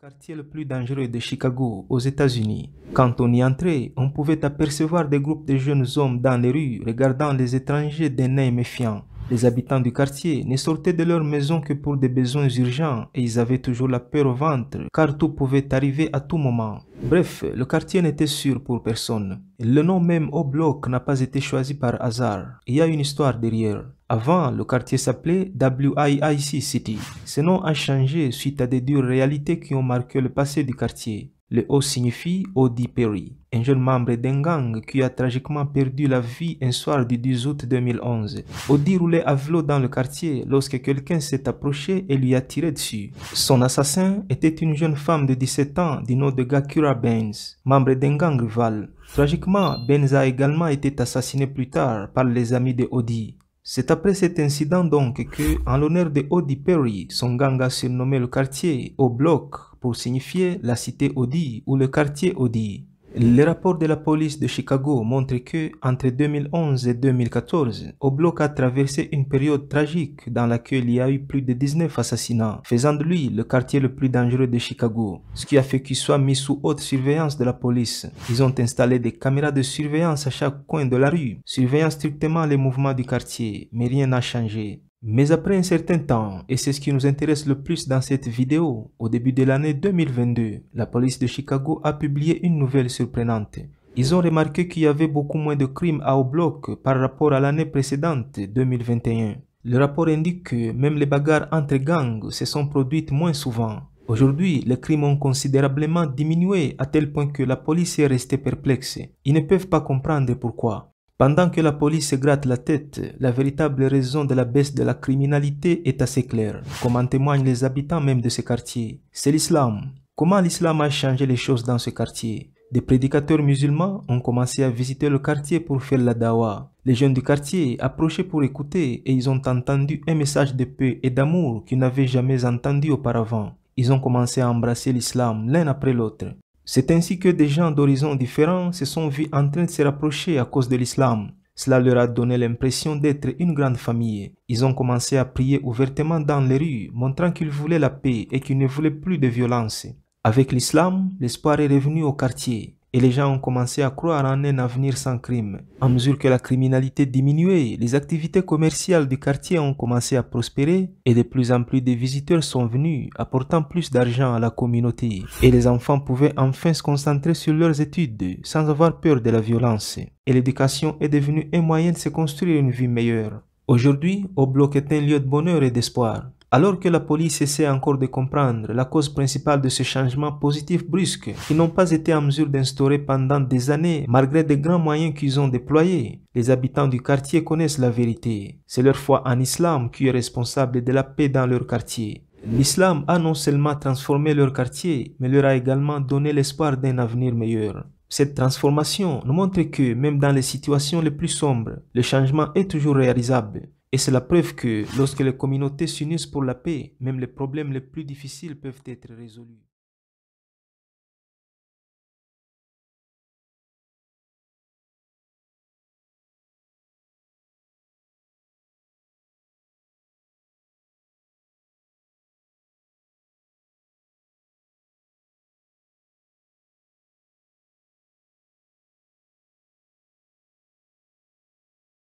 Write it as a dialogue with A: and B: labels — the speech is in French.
A: Quartier le plus dangereux de Chicago, aux États-Unis. Quand on y entrait, on pouvait apercevoir des groupes de jeunes hommes dans les rues, regardant les étrangers d'un œil méfiant. Les habitants du quartier ne sortaient de leur maison que pour des besoins urgents et ils avaient toujours la peur au ventre, car tout pouvait arriver à tout moment. Bref, le quartier n'était sûr pour personne. Le nom même O-Block n'a pas été choisi par hasard. Il y a une histoire derrière. Avant, le quartier s'appelait WIIC City. Ce nom a changé suite à des dures réalités qui ont marqué le passé du quartier. Le O signifie O.D. Perry, un jeune membre d'un gang qui a tragiquement perdu la vie un soir du 10 août 2011. O.D. roulait à vélo dans le quartier lorsque quelqu'un s'est approché et lui a tiré dessus. Son assassin était une jeune femme de 17 ans du nom de Gakura Baines, membre d'un gang rival. Tragiquement, Baines a également été assassiné plus tard par les amis de O.D. C'est après cet incident donc que, en l'honneur de O.D. Perry, son gang a surnommé le quartier O-Block pour signifier la cité O.D. ou le quartier O.D. Les rapports de la police de Chicago montrent que, entre 2011 et 2014, O-Block a traversé une période tragique dans laquelle il y a eu plus de 19 assassinats, faisant de lui le quartier le plus dangereux de Chicago, ce qui a fait qu'il soit mis sous haute surveillance de la police. Ils ont installé des caméras de surveillance à chaque coin de la rue, surveillant strictement les mouvements du quartier, mais rien n'a changé. Mais après un certain temps, et c'est ce qui nous intéresse le plus dans cette vidéo, au début de l'année 2022, la police de Chicago a publié une nouvelle surprenante. Ils ont remarqué qu'il y avait beaucoup moins de crimes à O-Block par rapport à l'année précédente, 2021. Le rapport indique que même les bagarres entre gangs se sont produites moins souvent. Aujourd'hui, les crimes ont considérablement diminué à tel point que la police est restée perplexe. Ils ne peuvent pas comprendre pourquoi. Pendant que la police se gratte la tête, la véritable raison de la baisse de la criminalité est assez claire, comme en témoignent les habitants même de ce quartier. C'est l'islam. Comment l'islam a changé les choses dans ce quartier? Des prédicateurs musulmans ont commencé à visiter le quartier pour faire la dawa. Les jeunes du quartier approchaient pour écouter et ils ont entendu un message de paix et d'amour qu'ils n'avaient jamais entendu auparavant. Ils ont commencé à embrasser l'islam l'un après l'autre. C'est ainsi que des gens d'horizons différents se sont vus en train de se rapprocher à cause de l'islam. Cela leur a donné l'impression d'être une grande famille. Ils ont commencé à prier ouvertement dans les rues, montrant qu'ils voulaient la paix et qu'ils ne voulaient plus de violence. Avec l'islam, l'espoir est revenu au quartier et les gens ont commencé à croire en un avenir sans crime. À mesure que la criminalité diminuait, les activités commerciales du quartier ont commencé à prospérer et de plus en plus de visiteurs sont venus, apportant plus d'argent à la communauté. Et les enfants pouvaient enfin se concentrer sur leurs études sans avoir peur de la violence. Et l'éducation est devenue un moyen de se construire une vie meilleure. Aujourd'hui, O-Block est un lieu de bonheur et d'espoir. Alors que la police essaie encore de comprendre la cause principale de ce changement positif brusque qu'ils n'ont pas été en mesure d'instaurer pendant des années malgré des grands moyens qu'ils ont déployés, les habitants du quartier connaissent la vérité. C'est leur foi en islam qui est responsable de la paix dans leur quartier. L'islam a non seulement transformé leur quartier, mais leur a également donné l'espoir d'un avenir meilleur. Cette transformation nous montre que même dans les situations les plus sombres, le changement est toujours réalisable. Et c'est la preuve que lorsque les communautés s'unissent pour la paix, même les problèmes les plus difficiles peuvent être résolus.